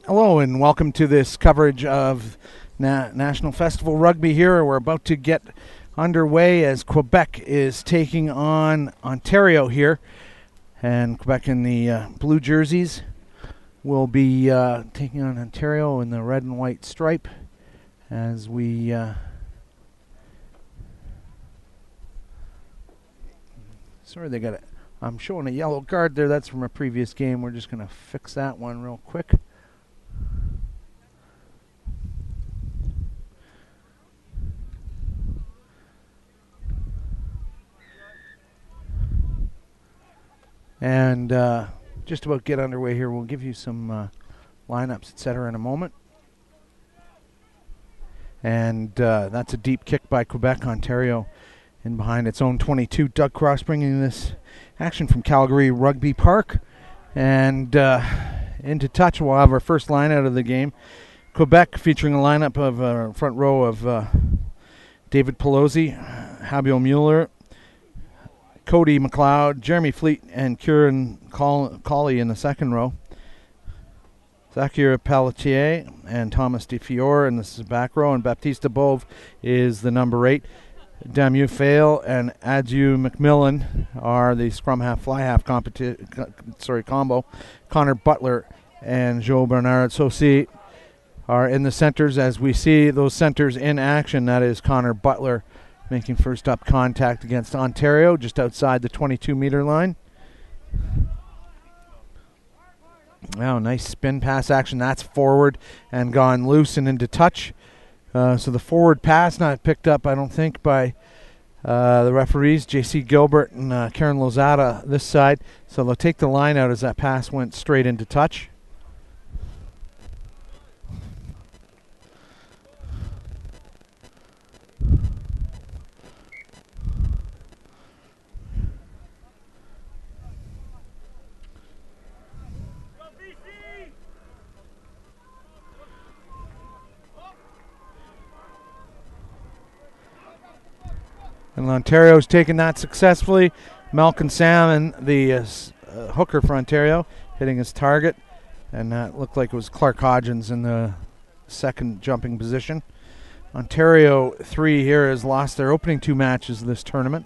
Hello and welcome to this coverage of National Festival Rugby here. We're about to get underway as Quebec is taking on Ontario here. And Quebec in the blue jerseys will be taking on Ontario in the red and white stripe as we... Sorry, they got it. I'm showing a yellow card there. That's from a previous game. We're just going to fix that one real quick. And just about get underway here. We'll give you some lineups, etc. in a moment. And that's a deep kick by Quebec. Ontario in behind its own 22. Doug Cross bringing this action from Calgary Rugby Park. And into touch, we'll have our first line out of the game. Quebec featuring a lineup of front row of David Pelosi, Habio Mueller, Cody McLeod, Jeremy Fleet, and Kieran Colley in the second row. Zachary Pelletier and Thomas DeFiore, and this is back row. And Baptiste Bove is the number 8. Damu Fail and Adju McMillan are the scrum half, fly half combo. Connor Butler and Joe Bernard Saucy are in the centers. As we see those centers in action, that is Connor Butler making first up contact against Ontario just outside the 22-meter line. Wow, nice spin pass action. That's forward and gone loose and into touch. So the forward pass not picked up, I don't think, by the referees, J.C. Gilbert and Karen Lozada this side. So they'll take the line out as that pass went straight into touch. And Ontario's taken that successfully. Malcolm Salmon, the hooker for Ontario, hitting his target. And that looked like it was Clark Hodgins in the second jumping position. Ontario 3 here has lost their opening 2 matches of this tournament.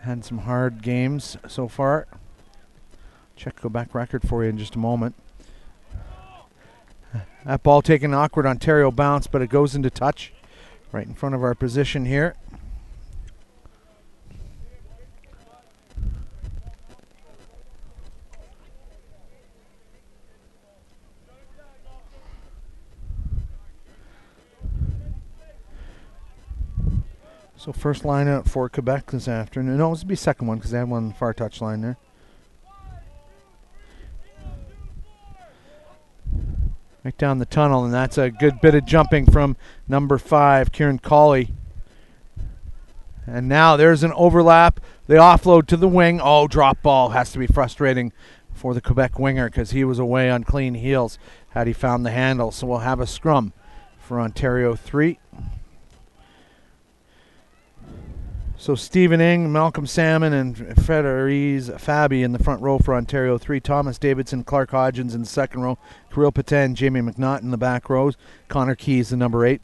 Had some hard games so far. Check Quebec record for you in just a moment. That ball taken awkward Ontario bounce, but it goes into touch right in front of our position here. So first line out for Quebec this afternoon. No, this would be second one because they had one on the far touch line there. Right down the tunnel, and that's a good bit of jumping from number 5, Kieran Colley. And now there's an overlap. They offload to the wing. Oh, drop ball. Has to be frustrating for the Quebec winger because he was away on clean heels had he found the handle. So we'll have a scrum for Ontario 3. So Stephen Ing, Malcolm Salmon, and Federiz Fabi in the front row for Ontario 3. Thomas Davidson, Clark Hodgins in the second row. Kirill Patin, Jamie McNaught in the back rows. Connor Keys, the number 8.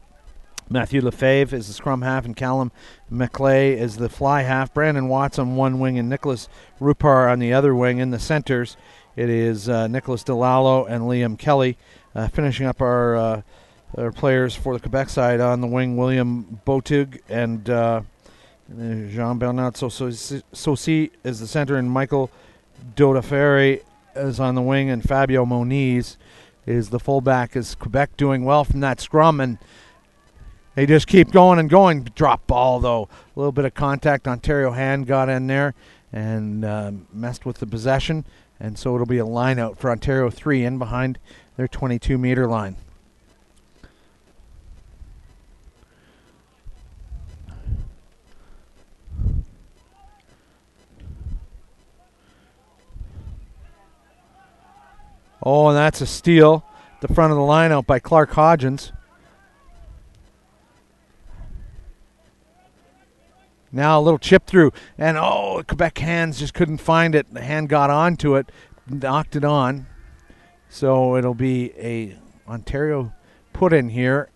Matthew Lefebvre is the scrum half, and Callum McClay is the fly half. Brandon Watts on one wing, and Nicholas Rupar on the other wing. In the centers, it is Nicholas Delalo and Liam Kelly. Finishing up our players for the Quebec side on the wing, William Botug and... Jean-Bernard Saucy is the center, and Michael Dodaferri is on the wing, and Fabio Moniz is the fullback. Is Quebec doing well from that scrum, and they just keep going and going. Drop ball, though. A little bit of contact. Ontario hand got in there and messed with the possession, and so it'll be a line out for Ontario 3 in behind their 22-meter line. Oh, and that's a steal. The front of the line out by Clark Hodgins. Now a little chip through. And, oh, Quebec hands just couldn't find it. The hand got onto it, knocked it on. So it'll be a Ontario put in here,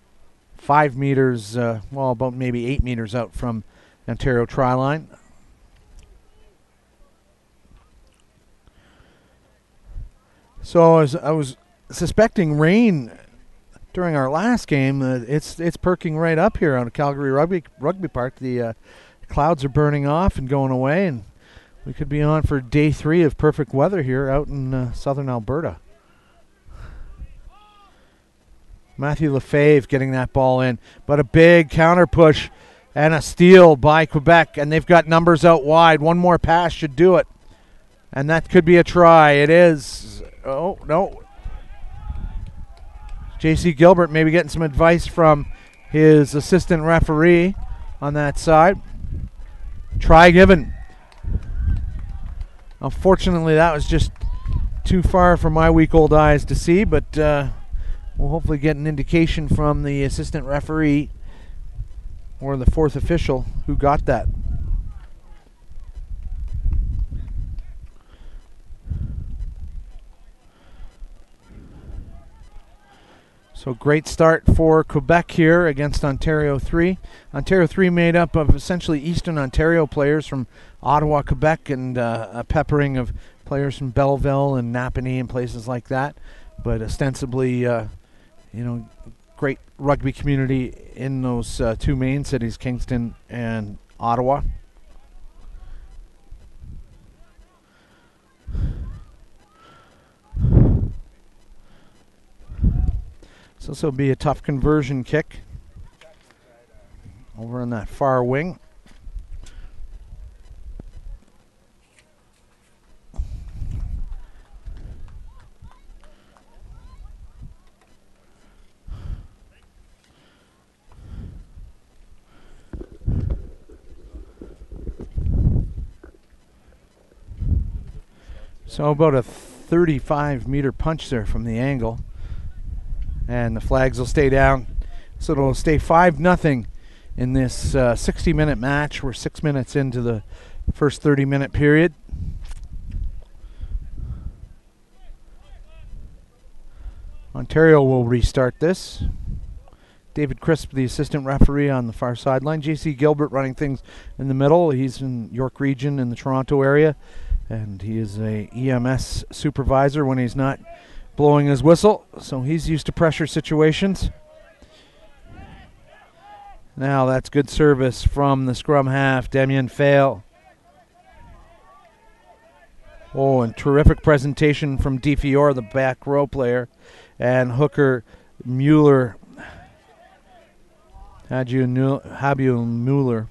5 meters, well, about maybe 8 meters out from Ontario try line. So as I was suspecting rain during our last game, it's perking right up here on Calgary Rugby Park. The clouds are burning off and going away, and we could be on for day 3 of perfect weather here out in southern Alberta. Matthew Lefebvre getting that ball in, but a big counter push and a steal by Quebec, and they've got numbers out wide. One more pass should do it, and that could be a try. It is. Oh, no. J.C. Gilbert maybe getting some advice from his assistant referee on that side. Try given. Unfortunately, that was just too far for my weak-old eyes to see, but we'll hopefully get an indication from the assistant referee or the fourth official who got that. So great start for Quebec here against Ontario 3. Ontario 3 made up of essentially Eastern Ontario players from Ottawa, Quebec, and a peppering of players from Belleville and Napanee and places like that. But ostensibly, great rugby community in those 2 main cities, Kingston and Ottawa. So this will be a tough conversion kick over on that far wing. So about a 35-meter punch there from the angle. And the flags will stay down. So it'll stay 5-0 in this 60-minute match. We're 6 minutes into the first 30-minute period. Ontario will restart this. David Crisp, the assistant referee, on the far sideline. J.C. Gilbert running things in the middle. He's in York Region in the Toronto area. And he is a EMS supervisor when he's not blowing his whistle, so he's used to pressure situations. Now that's good service from the scrum half, Damien Fail. Oh, and terrific presentation from DeFiore, the back row player, and hooker Mueller, Habu Mueller,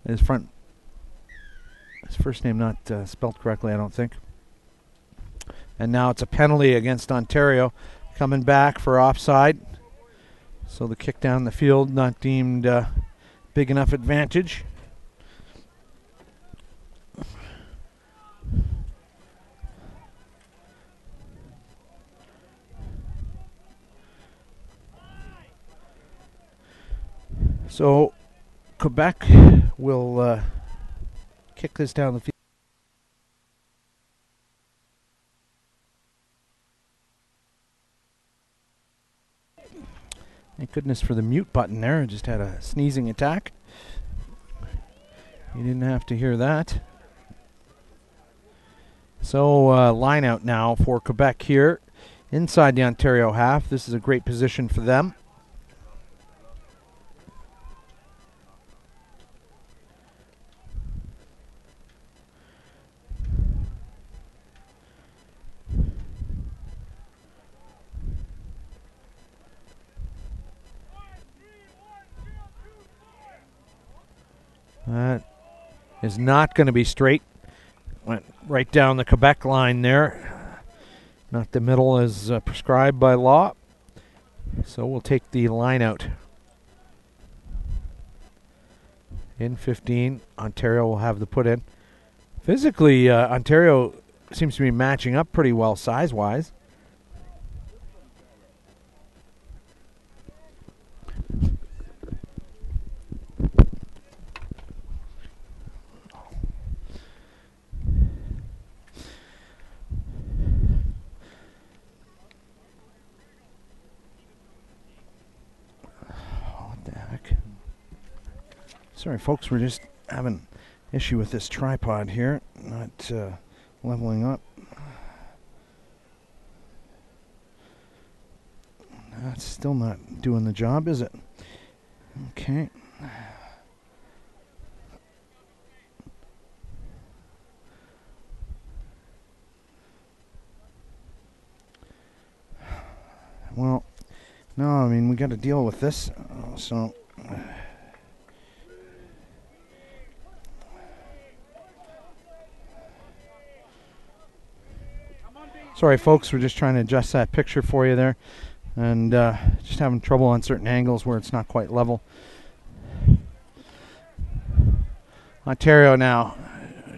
his first name not spelled correctly, I don't think. And now it's a penalty against Ontario, coming back for offside. So the kick down the field not deemed big enough advantage. So Quebec will kick this down the field. Thank goodness for the mute button there. I just had a sneezing attack. You didn't have to hear that. So line out now for Quebec here inside the Ontario half. This is a great position for them. That is not going to be straight. Went right down the Quebec line there. Not the middle as prescribed by law. So we'll take the line out. In 15, Ontario will have the put in. Physically, Ontario seems to be matching up pretty well size-wise. Sorry, folks, we're just having issue with this tripod here, not leveling up. That's still not doing the job, is it? Okay. Well, no, I mean, we got to deal with this, so... Sorry, folks, we're just trying to adjust that picture for you there, and just having trouble on certain angles where it's not quite level. Ontario now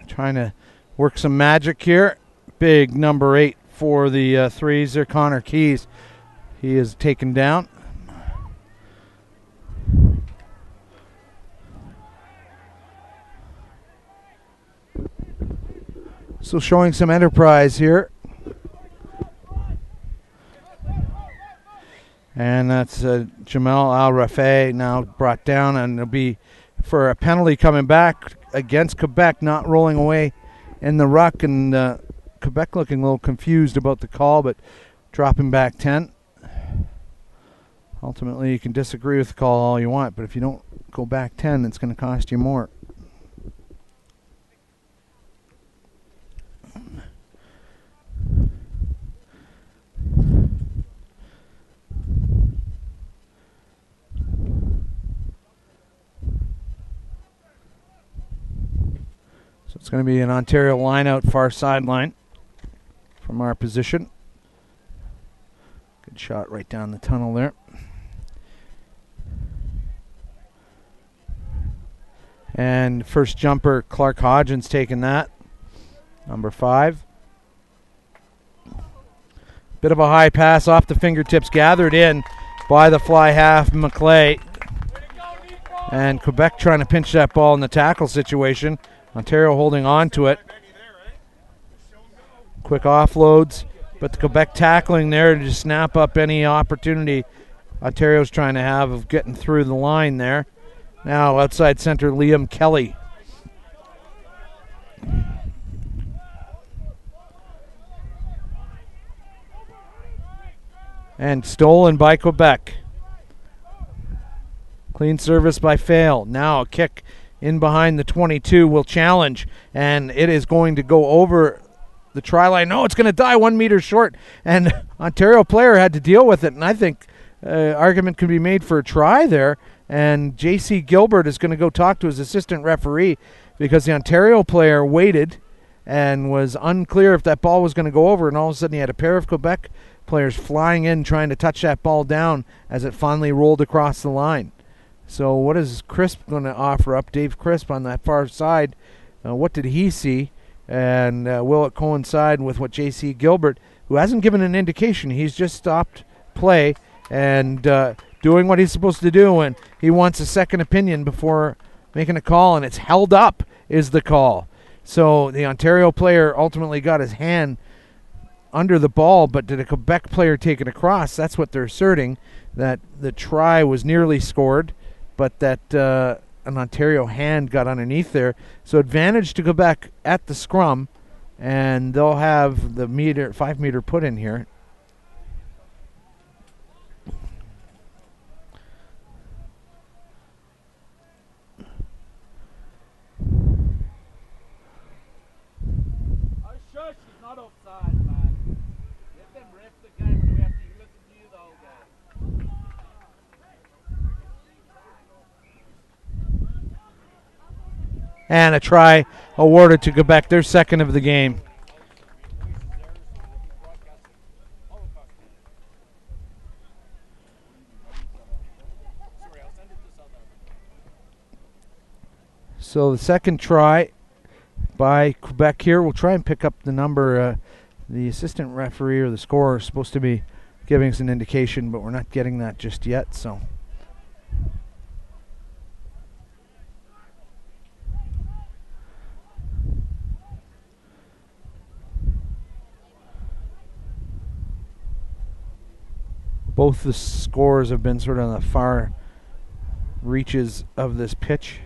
trying to work some magic here. Big number 8 for the threes there, Connor Keys. He is taken down. So showing some enterprise here. And that's Jamel Al-Rafai now brought down, and it'll be for a penalty coming back against Quebec, not rolling away in the ruck, and Quebec looking a little confused about the call, but dropping back 10. Ultimately, you can disagree with the call all you want, but if you don't go back 10, it's going to cost you more. So it's going to be an Ontario line out far sideline from our position. Good shot right down the tunnel there. And first jumper, Clark Hodgins taking that. Number 5. Bit of a high pass off the fingertips, gathered in by the fly half, McClay. And Quebec trying to pinch that ball in the tackle situation. Ontario holding on to it. Quick offloads, but the Quebec tackling there to just snap up any opportunity Ontario's trying to have of getting through the line there. Now outside center, Liam Kelly. And stolen by Quebec. Clean service by Fail. Now a kick in behind the 22 will challenge, and it is going to go over the try line. No, it's going to die 1 meter short, and Ontario player had to deal with it, and I think argument can be made for a try there, and J.C. Gilbert is going to go talk to his assistant referee because the Ontario player waited and was unclear if that ball was going to go over, and all of a sudden he had a pair of Quebec players flying in trying to touch that ball down as it finally rolled across the line. So what is Crisp going to offer up? Dave Crisp on that far side. What did he see? And will it coincide with what J.C. Gilbert, who hasn't given an indication, he's just stopped play and doing what he's supposed to do, and he wants a second opinion before making a call, and it's held up is the call. So the Ontario player ultimately got his hand under the ball, but did a Quebec player take it across? That's what they're asserting, that the try was nearly scored, but that an Ontario hand got underneath there. So advantage to Quebec at the scrum, and they'll have the 5 meter put in here. And a try awarded to Quebec, their second of the game. So the second try by Quebec here. We'll try and pick up the number. The assistant referee or the scorer is supposed to be giving us an indication, but we're not getting that just yet. So. Both the scores have been sort of on the far reaches of this pitch.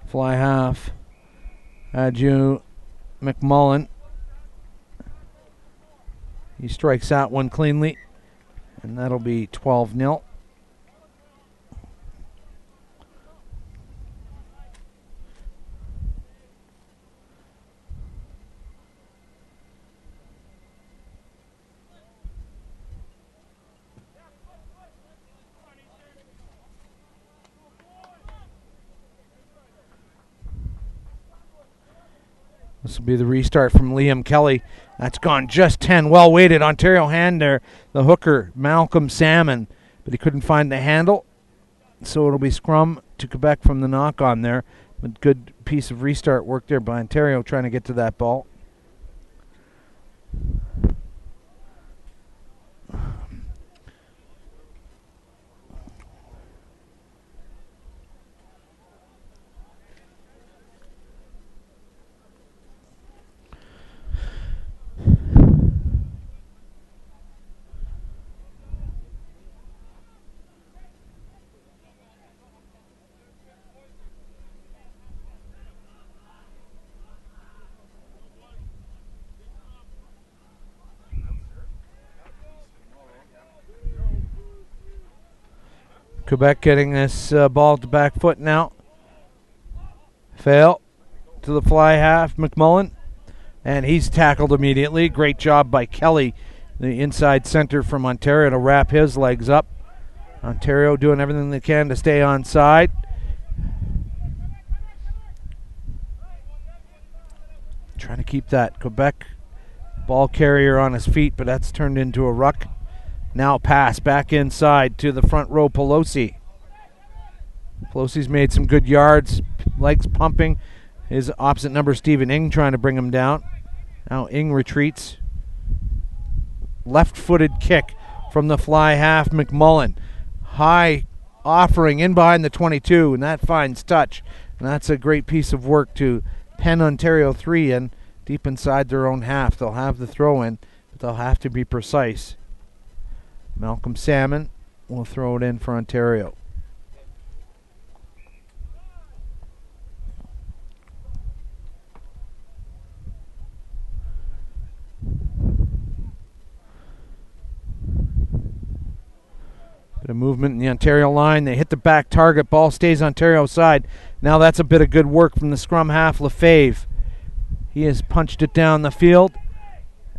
Fly half. Adieu McMullen. He strikes that one cleanly, and that'll be 12-0. This will be the restart from Liam Kelly. That's gone just 10. Well weighted. Ontario hand there. The hooker, Malcolm Salmon. But he couldn't find the handle. So it'll be scrum to Quebec from the knock on there. But good piece of restart work there by Ontario trying to get to that ball. Quebec getting this ball to back foot now. Fail to the fly half, McMullen. And he's tackled immediately. Great job by Kelly, the inside center from Ontario, to wrap his legs up. Ontario doing everything they can to stay on side. Trying to keep that Quebec ball carrier on his feet, but that's turned into a ruck. Now pass back inside to the front row, Pelosi. Pelosi's made some good yards, legs pumping. His opposite number, Stephen Ing, trying to bring him down. Now Ing retreats. Left-footed kick from the fly half, McMullen. High offering in behind the 22, and that finds touch. And that's a great piece of work to pen Ontario 3 in deep inside their own half. They'll have the throw in, but they'll have to be precise. Malcolm Salmon will throw it in for Ontario. Bit of movement in the Ontario line. They hit the back target. Ball stays Ontario's side. Now that's a bit of good work from the scrum half, Lefebvre. He has punched it down the field.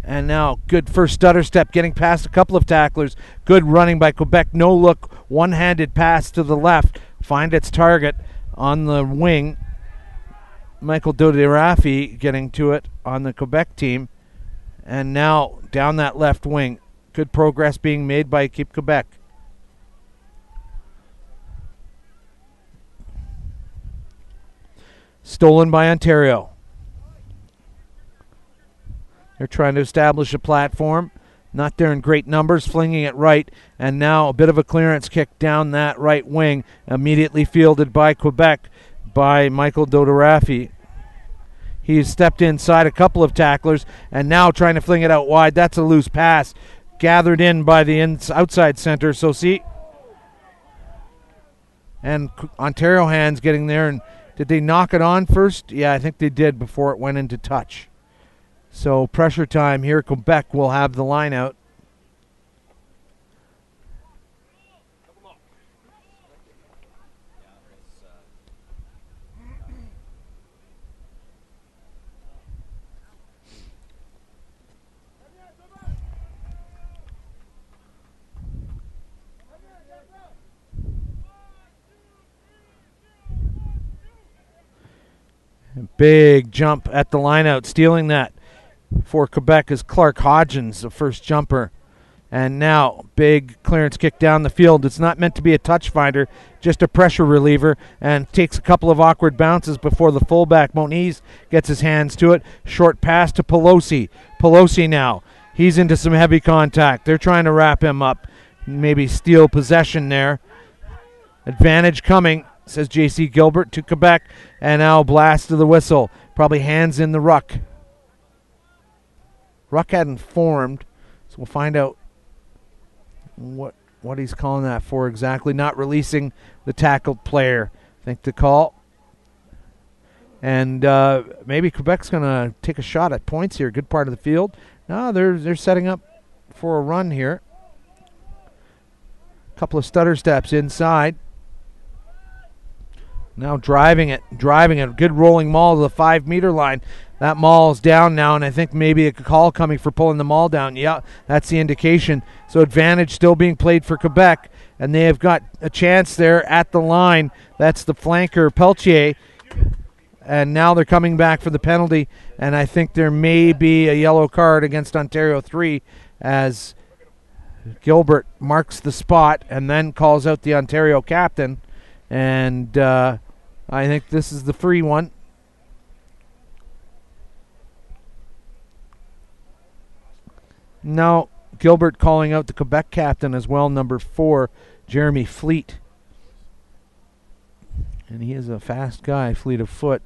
And now good first stutter step, getting past a couple of tacklers. Good running by Quebec. No look, one-handed pass to the left. Find its target on the wing. Michael Doderafi getting to it on the Quebec team. And now down that left wing. Good progress being made by Keep Quebec. Stolen by Ontario. They're trying to establish a platform. Not there in great numbers, flinging it right. And now a bit of a clearance kick down that right wing, immediately fielded by Quebec by Michael Doderafi. He's stepped inside a couple of tacklers and now trying to fling it out wide. That's a loose pass. Gathered in by the outside center, Sosi. And Ontario hands getting there. And did they knock it on first? Yeah, I think they did before it went into touch. So pressure time here. Quebec will have the line out. Big jump at the line out, stealing that for Quebec is Clark Hodgins, the first jumper. And now, big clearance kick down the field. It's not meant to be a touch finder, just a pressure reliever, and takes a couple of awkward bounces before the fullback, Moniz, gets his hands to it. Short pass to Pelosi. Pelosi now. He's into some heavy contact. They're trying to wrap him up, maybe steal possession there. Advantage coming, says J.C. Gilbert to Quebec, and now blast to the whistle. Probably hands in the ruck. Ruck hadn't formed, so we'll find out what he's calling that for exactly. Not releasing the tackled player. I think the call. And maybe Quebec's going to take a shot at points here. Good part of the field. No, they're setting up for a run here. Couple of stutter steps inside. Now driving it. Good rolling maul to the 5-meter line. That maul's down now, and I think maybe a call coming for pulling the maul down. Yeah, that's the indication. So advantage still being played for Quebec, and they have got a chance there at the line. That's the flanker, Peltier. And now they're coming back for the penalty, and I think there may be a yellow card against Ontario 3 as Gilbert marks the spot and then calls out the Ontario captain. And I think this is the free one. Now Gilbert calling out the Quebec captain as well, number 4, Jeremy Fleet. And he is a fast guy, fleet of foot.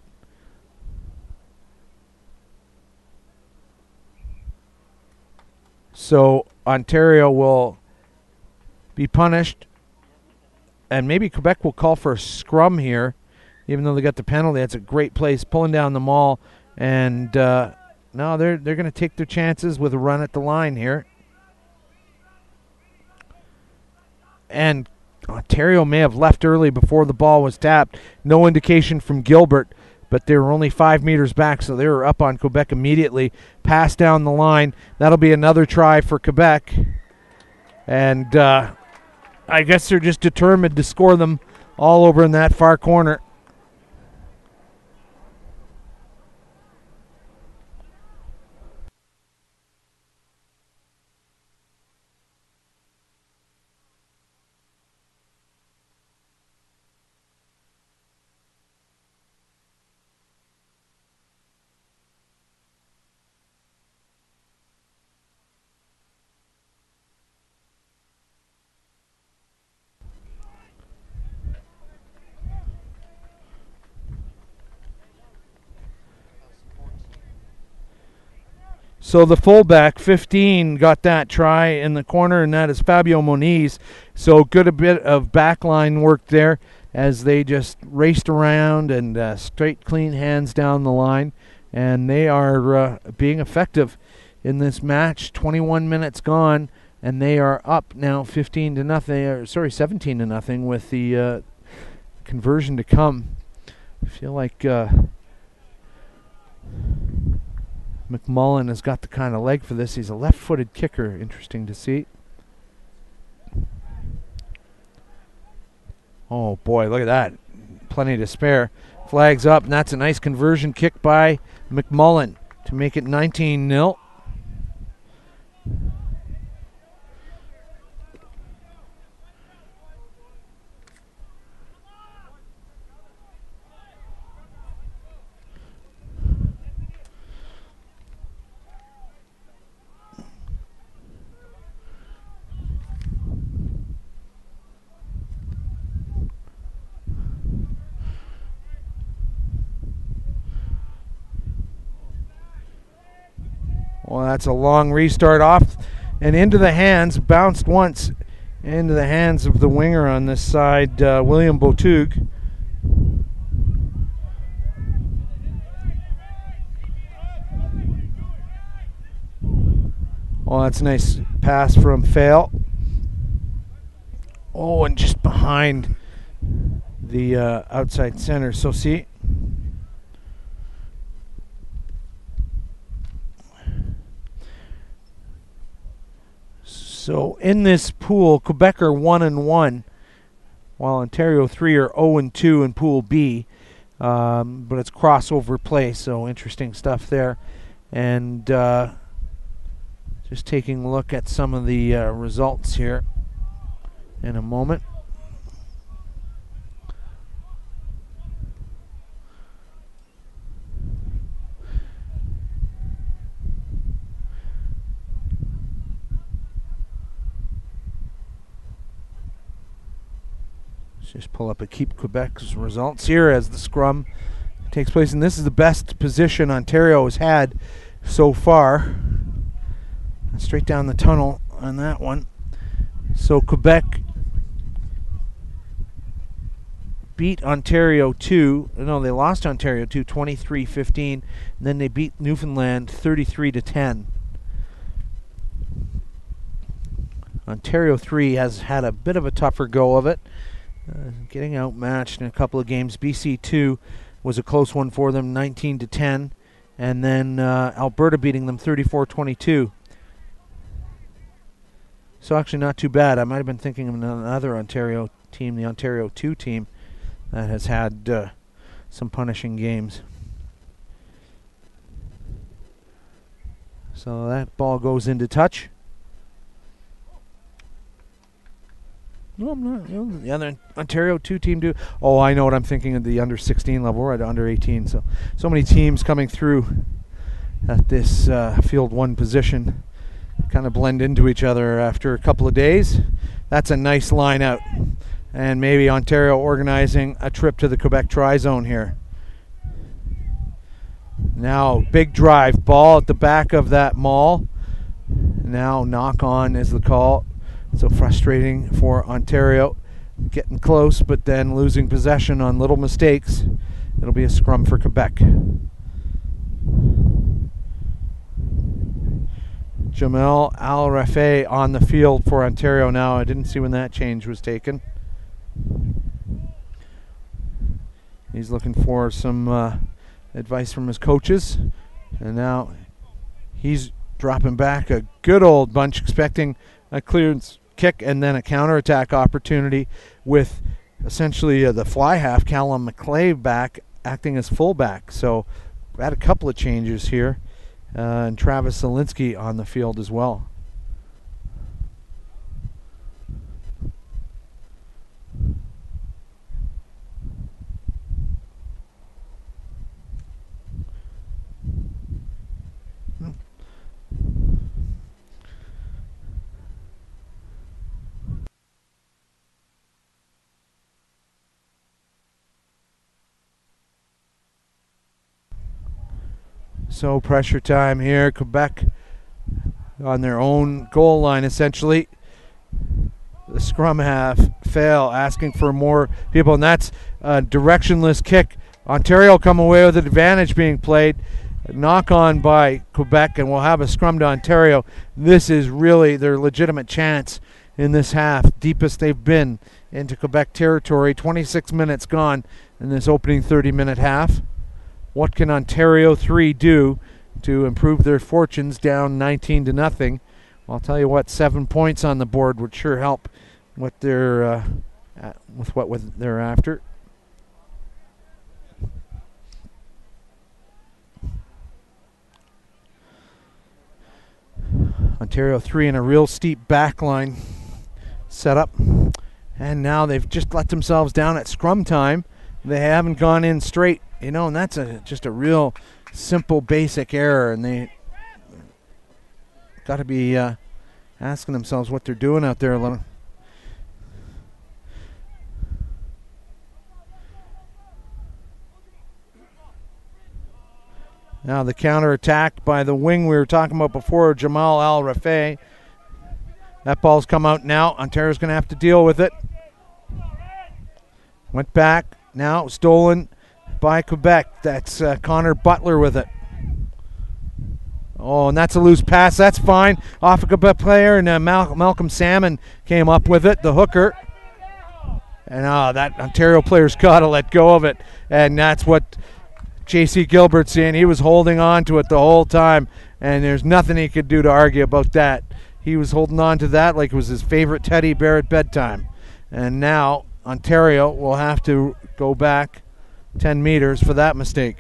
So Ontario will be punished, and maybe Quebec will call for a scrum here, even though they got the penalty. That's a great place, pulling down the maul, and no, they're going to take their chances with a run at the line here. And Ontario may have left early before the ball was tapped. No indication from Gilbert, but they were only 5 meters back, so they were up on Quebec immediately. Pass down the line. That'll be another try for Quebec. And I guess they're just determined to score them all over in that far corner. So the fullback, 15, got that try in the corner, and that is Fabio Moniz. So good a bit of backline work there as they just raced around and straight, clean hands down the line. And they are being effective in this match. 21 minutes gone, and they are up now 17 to nothing with the conversion to come. I feel like McMullen has got the kind of leg for this. He's a left-footed kicker. Interesting to see. Oh, boy, look at that. Plenty to spare. Flags up, and that's a nice conversion kick by McMullen to make it 19-0. Well, that's a long restart off and into the hands, bounced once into the hands of the winger on this side, William Botug. Oh, that's a nice pass from Fail. Oh, and just behind the outside center. So see. So in this pool, Quebec are 1-1, while Ontario 3 are 0-2 in Pool B. But it's crossover play, so interesting stuff there. And just taking a look at some of the results here in a moment. Just pull up a Keep Quebec's results here as the scrum takes place. And this is the best position Ontario has had so far. Straight down the tunnel on that one. So Quebec beat Ontario 2. No, they lost Ontario 2, 23-15. And then they beat Newfoundland 33-10. Ontario 3 has had a bit of a tougher go of it, getting outmatched in a couple of games. BC 2 was a close one for them, 19-10. And then Alberta beating them 34-22. So actually not too bad. I might have been thinking of another Ontario team, the Ontario 2 team, that has had some punishing games. So that ball goes into touch. No, I'm not. You know, the other Ontario 2 team do. Oh, I know what I'm thinking of, the under 16 level. We're at under 18. So many teams coming through at this field 1 position. Kind of blend into each other after a couple of days. That's a nice line out. And maybe Ontario organizing a trip to the Quebec Tri-Zone here. Now, big drive. Ball at the back of that maul. Now, knock on is the call. So frustrating for Ontario. Getting close, but then losing possession on little mistakes. It'll be a scrum for Quebec. Jamel Al-Rafay on the field for Ontario now. I didn't see when that change was taken. He's looking for some advice from his coaches. And now he's dropping back a good old bunch, expecting a clearance kick and then a counterattack opportunity with essentially the fly half, Callum McClave, back acting as fullback. So we had a couple of changes here, and Travis Zielinski on the field as well. So pressure time here. Quebec on their own goal line, essentially. The scrum half fail, asking for more people, and that's a directionless kick. Ontario come away with an advantage being played. Knock on by Quebec, and we'll have a scrum to Ontario. This is really their legitimate chance in this half, deepest they've been into Quebec territory. 26 minutes gone in this opening 30-minute half. What can Ontario 3 do to improve their fortunes, down 19-0? Well, I'll tell you what, 7 points on the board would sure help what they're with what they're after. Ontario 3 in a real steep backline setup, and now they've just let themselves down at scrum time. They haven't gone in straight. You know, and that's just a real simple, basic error, and they got to be asking themselves what they're doing out there a little. Now the counterattack by the wing we were talking about before, Jamal Al-Rafay. That ball's come out now. Ontario's going to have to deal with it. Went back. Now stolen by Quebec. That's Connor Butler with it. Oh, and that's a loose pass. That's fine. Off a Quebec player, and Malcolm Salmon came up with it, the hooker. And that Ontario player's got to let go of it. And that's what J.C. Gilbert's saying. He was holding on to it the whole time, and there's nothing he could do to argue about that. He was holding on to that like it was his favorite teddy bear at bedtime. And now Ontario will have to go back 10 meters for that mistake.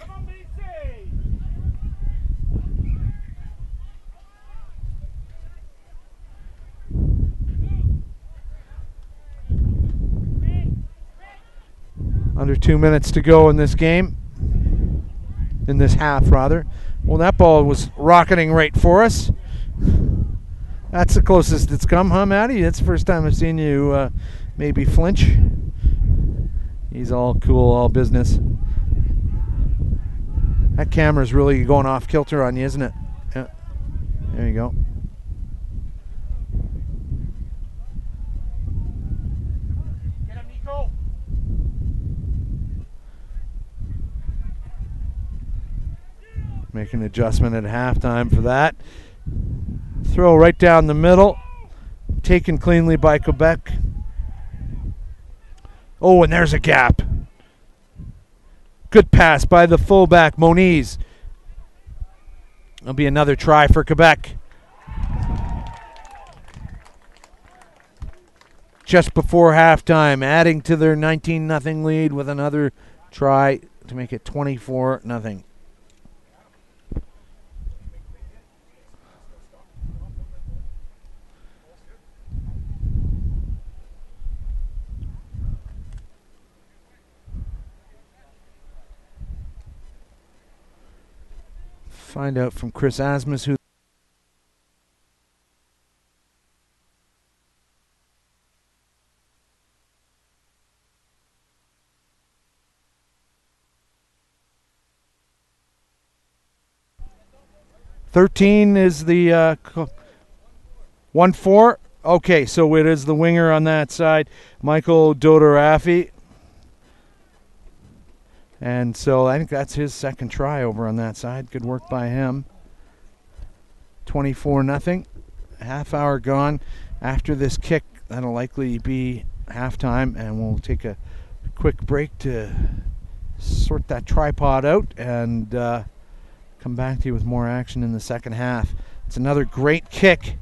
Under 2 minutes to go in this game. In this half, rather. Well, that ball was rocketing right for us. That's the closest it's come, huh, Matty? That's the first time I've seen you maybe flinch. He's all cool, all business. That camera's really going off kilter on you, isn't it? Yeah. There you go. Make an adjustment at halftime for that. Throw right down the middle. Taken cleanly by Quebec. Oh, and there's a gap. Good pass by the fullback, Moniz. There'll be another try for Quebec. Just before halftime, adding to their 19-0 lead with another try to make it 24-0. Find out from Chris Asmus who. $13 is the 1-4. Okay, so it is the winger on that side, Michael Dodorafi. And so I think that's his second try over on that side. Good work by him. 24-0. Half hour gone. After this kick, that'll likely be halftime, and we'll take a quick break to sort that tripod out and come back to you with more action in the second half. It's another great kick,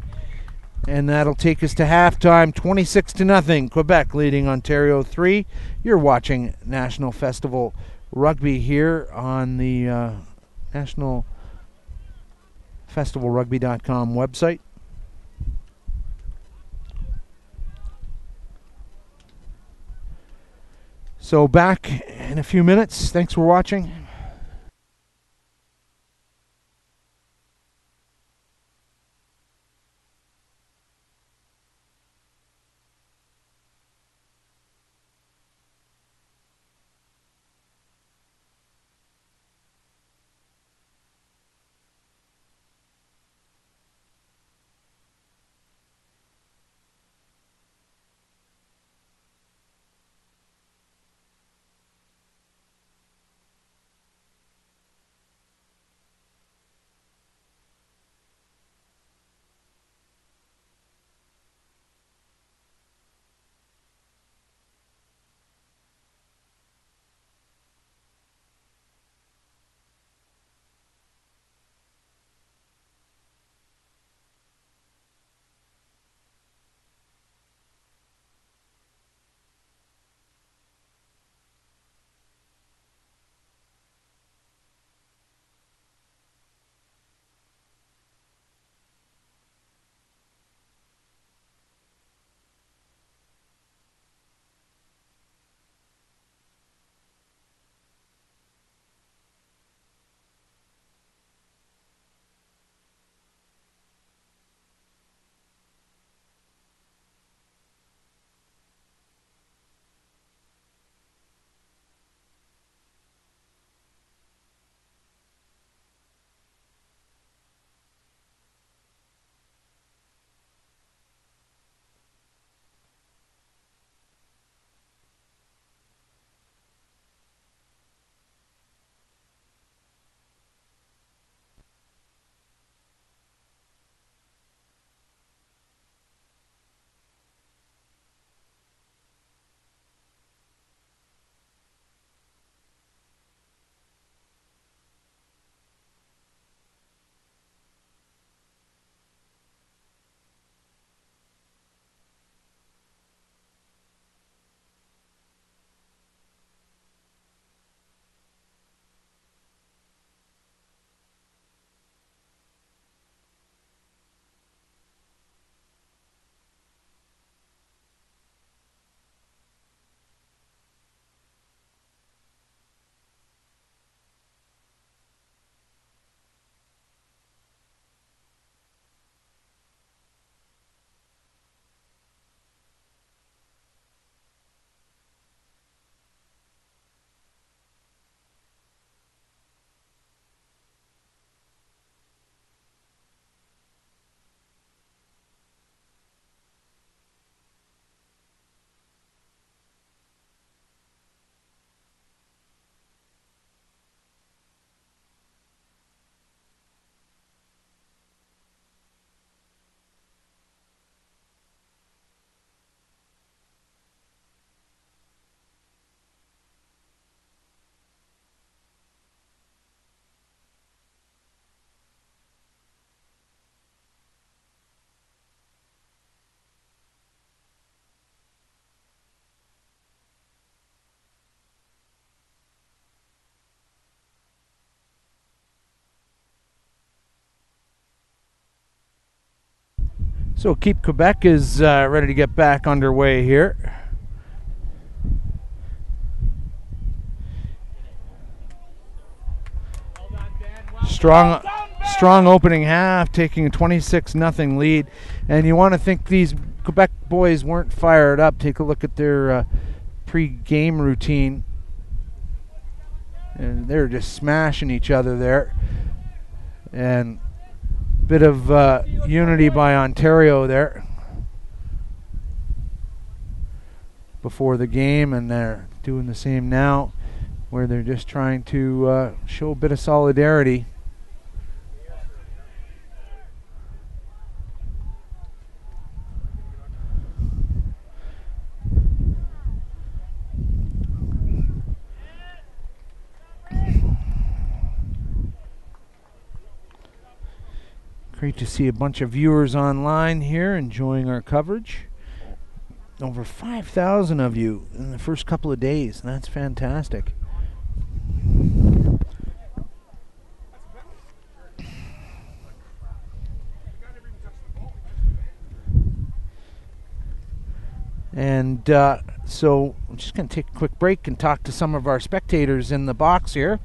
and that'll take us to halftime. 26-0. Quebec leading Ontario 3. You're watching National Festival Rugby here on the National FestivalRugby.com website. So back in a few minutes. Thanks for watching. So Keep Quebec is ready to get back underway here. Strong opening half, taking a 26-0 lead. And you want to think these Quebec boys weren't fired up. Take a look at their pre-game routine. And they're just smashing each other there. And bit of unity by Ontario there before the game, and they're doing the same now, where they're just trying to show a bit of solidarity. Great to see a bunch of viewers online here enjoying our coverage. Over 5,000 of you in the first couple of days. That's fantastic. And so I'm just going to take a quick break and talk to some of our spectators in the box here.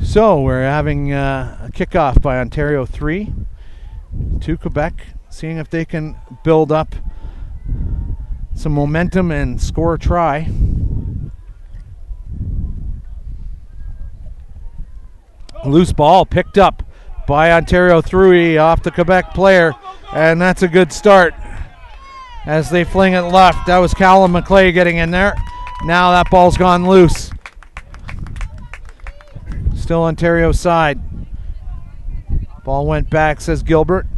So we're having a kickoff by Ontario 3 to Quebec, seeing if they can build up some momentum and score a try. Loose ball picked up by Ontario 3 off the Quebec player, and that's a good start as they fling it left. That was Callum McClay getting in there. Now that ball's gone loose. Still Ontario side. Ball went back, says Gilbert.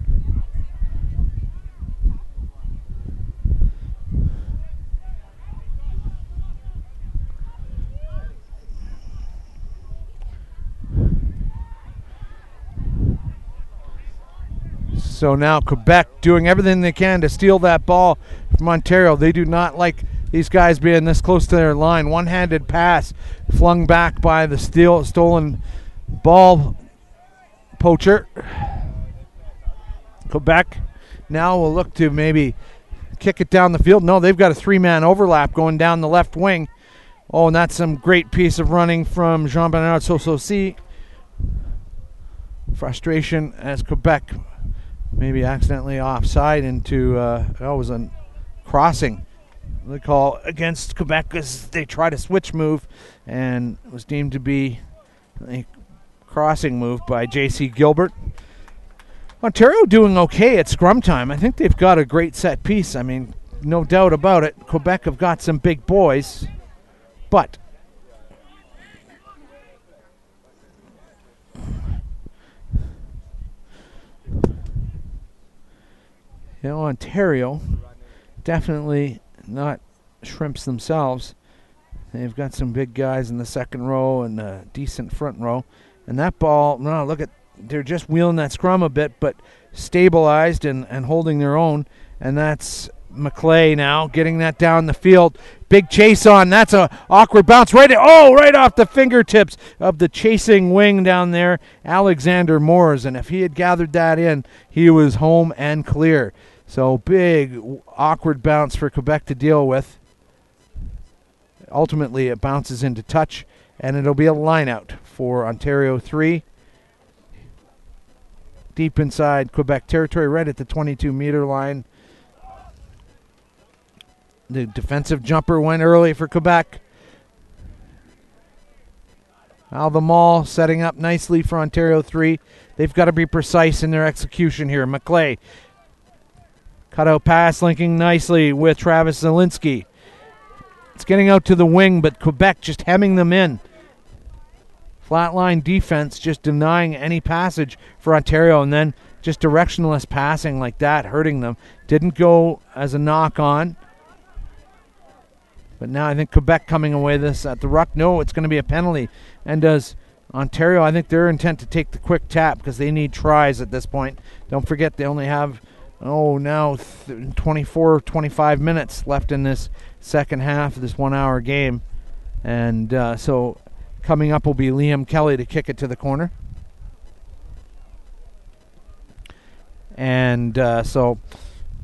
So now Quebec doing everything they can to steal that ball from Ontario. They do not like these guys being this close to their line. One-handed pass flung back by the stolen ball poacher. Quebec now will look to maybe kick it down the field. No, they've got a three-man overlap going down the left wing. Oh, and that's some great piece of running from Jean-Bernard Sososi. Frustration as Quebec maybe accidentally offside into, that was a crossing. The call against Quebec as they tried a switch move, and it was deemed to be a crossing move by J.C. Gilbert. Ontario doing okay at scrum time. I think they've got a great set piece. I mean, no doubt about it. Quebec have got some big boys, but Ontario definitely not shrimps themselves. They've got some big guys in the second row and a decent front row. And that ball, no, look at, they're just wheeling that scrum a bit, but stabilized and holding their own. And that's McClay now getting that down the field. Big chase on. That's a awkward bounce right off the fingertips of the chasing wing down there, Alexander Moores. And if he had gathered that in, he was home and clear. So big, awkward bounce for Quebec to deal with. Ultimately, it bounces into touch, and it'll be a line-out for Ontario 3. Deep inside Quebec territory, right at the 22-meter line. The defensive jumper went early for Quebec. Now the maul setting up nicely for Ontario 3. They've got to be precise in their execution here. McClay. Cutout pass linking nicely with Travis Zielinski. It's getting out to the wing, but Quebec just hemming them in. Flatline defense just denying any passage for Ontario, and then just directionless passing like that, hurting them. Didn't go as a knock-on. But now I think Quebec coming away this at the ruck. No, it's going to be a penalty. And does Ontario, I think they're intent to take the quick tap because they need tries at this point. Don't forget they only have, now 24, 25 minutes left in this second half of this 1 hour game. And so coming up will be Liam Kelly to kick it to the corner. And so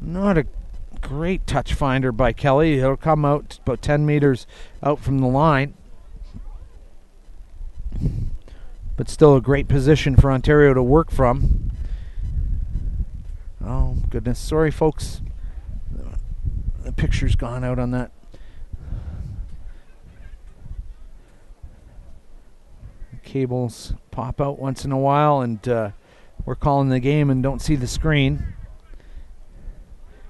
not a great touch finder by Kelly. He'll come out about 10 meters out from the line. But still a great position for Ontario to work from. Oh, goodness. Sorry, folks. The picture's gone out on that. Cables pop out once in a while, and we're calling the game and don't see the screen.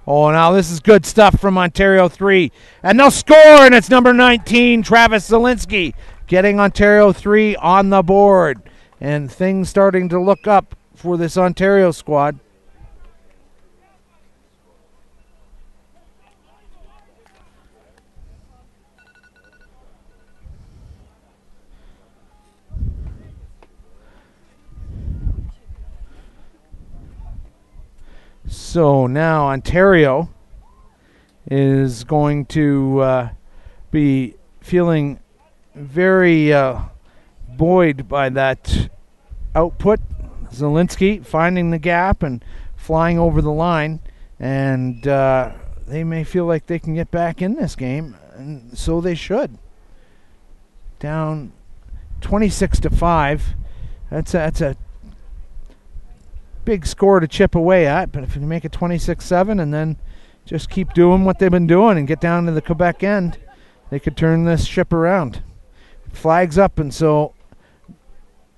Oh, now this is good stuff from Ontario 3. And they'll score, and it's number 19, Travis Zielinski, getting Ontario 3 on the board. And things starting to look up for this Ontario squad. So now Ontario is going to be feeling very buoyed by that output. Zielinski finding the gap and flying over the line, and they may feel like they can get back in this game, and so they should. Down 26-5. That's a big score to chip away at, but if you make it 26-7 and then just keep doing what they've been doing and get down to the Quebec end, they could turn this ship around. Flags up, and so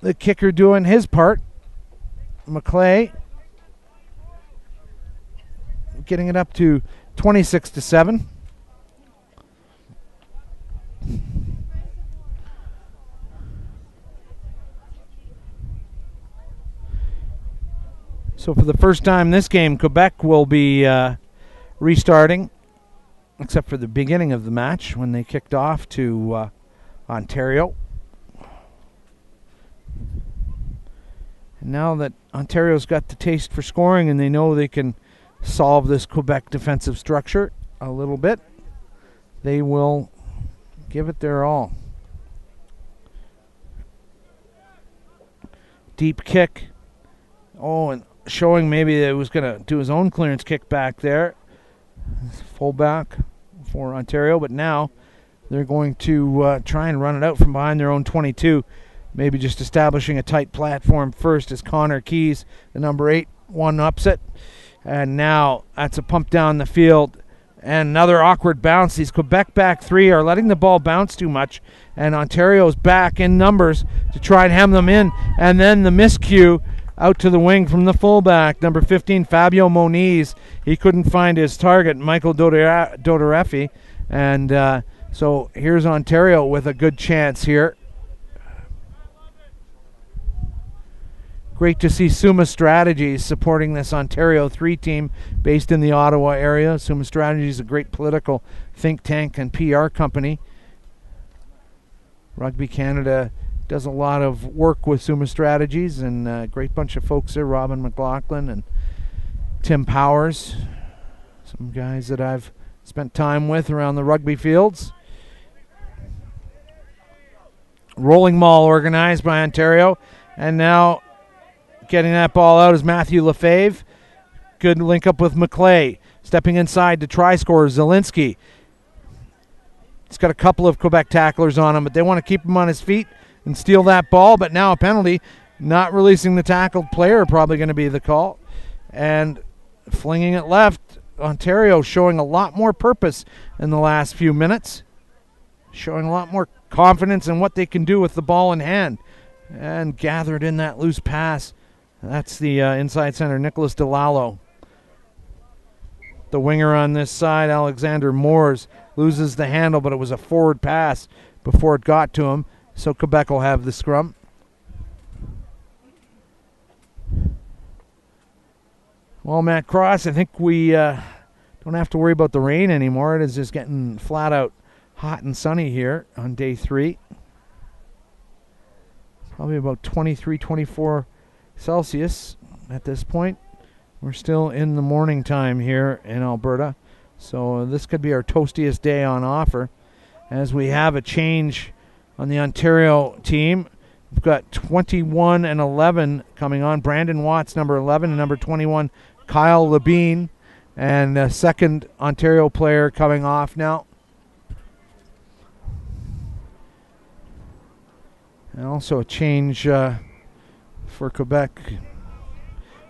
the kicker doing his part. McClay getting it up to 26-7. So for the first time this game, Quebec will be restarting, except for the beginning of the match when they kicked off to Ontario. And now that Ontario's got the taste for scoring and they know they can solve this Quebec defensive structure a little bit, they will give it their all. Deep kick. Oh, and showing maybe that he was going to do his own clearance kick back there. Fullback for Ontario, but now they're going to try and run it out from behind their own 22. Maybe just establishing a tight platform first as Connor Keys, the number 8, one-ups it. And now that's a pump down the field. And another awkward bounce. These Quebec back three are letting the ball bounce too much. And Ontario's back in numbers to try and hem them in. And then the miscue out to the wing from the fullback, number 15, Fabio Moniz. He couldn't find his target, Michael Dodorefi. And so here's Ontario with a good chance here. Great to see Summa Strategies supporting this Ontario 3 team based in the Ottawa area. Summa Strategies is a great political think tank and PR company. Rugby Canada does a lot of work with Summa Strategies, and a great bunch of folks there, Robin McLaughlin and Tim Powers, some guys that I've spent time with around the rugby fields. Rolling maul organized by Ontario, and now getting that ball out is Matthew Lefebvre. Good link up with McClay. Stepping inside to try scorer Zielinski. He's got a couple of Quebec tacklers on him, but they want to keep him on his feet and steal that ball. But now a penalty. Not releasing the tackled player probably going to be the call. And flinging it left. Ontario showing a lot more purpose in the last few minutes. Showing a lot more confidence in what they can do with the ball in hand. And gathered in that loose pass. That's the inside center, Nicholas DeLallo. The winger on this side, Alexander Moores, loses the handle, but it was a forward pass before it got to him. So Quebec will have the scrum. Well, Matt Cross, I think we don't have to worry about the rain anymore. It is just getting flat out hot and sunny here on day 3. Probably about 23, 24 Celsius at this point. We're still in the morning time here in Alberta, so this could be our toastiest day on offer. as we have a change on the Ontario team. We've got 21 and 11 coming on. Brandon Watts, number 11, and number 21, Kyle Labine. And a second Ontario player coming off now. And also a change for Quebec.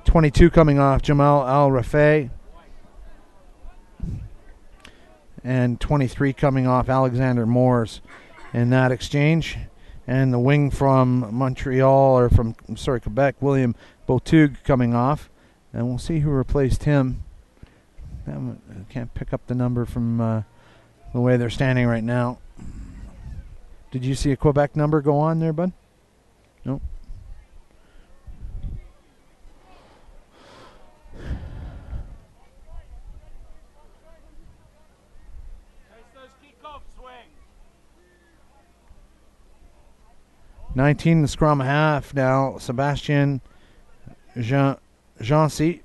22 coming off, Jamal Al-Rafai. And 23 coming off, Alexander Moores in that exchange. And the wing from Montreal, or from, Quebec, William Botug coming off. And we'll see who replaced him. I can't pick up the number from the way they're standing right now. Did you see a Quebec number go on there, bud? Nope. Swing. 19 the scrum half now. Sebastian Jancy.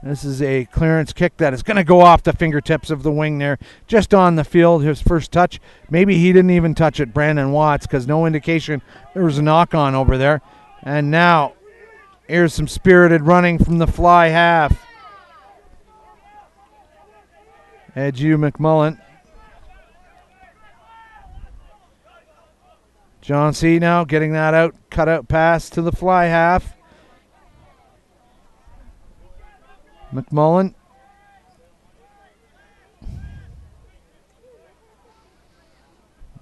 This is a clearance kick that is going to go off the fingertips of the wing there, just on the field. His first touch. Maybe he didn't even touch it, Brandon Watts, because no indication there was a knock-on over there. And now, here's some spirited running from the fly half. Edgew McMullen. John C. now getting that out, cut out pass to the fly half. McMullen.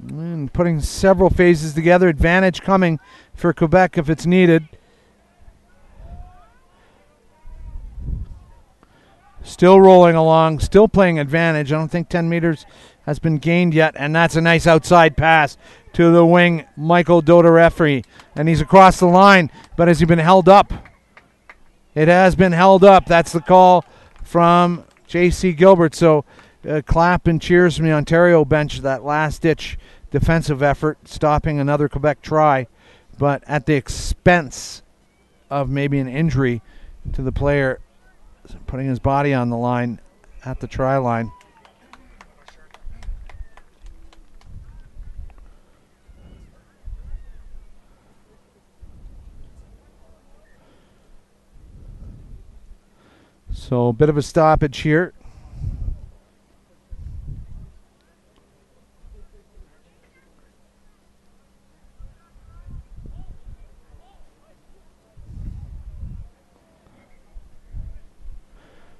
And putting several phases together. Advantage coming for Quebec if it's needed. Still rolling along, still playing advantage. I don't think 10 meters has been gained yet, and that's a nice outside pass to the wing, Michael Dodorefery. And he's across the line, but has he been held up? It has been held up. That's the call from J.C. Gilbert. So clap and cheers from the Ontario bench, that last-ditch defensive effort, stopping another Quebec try, but at the expense of maybe an injury to the player, putting his body on the line at the try line. So a bit of a stoppage here.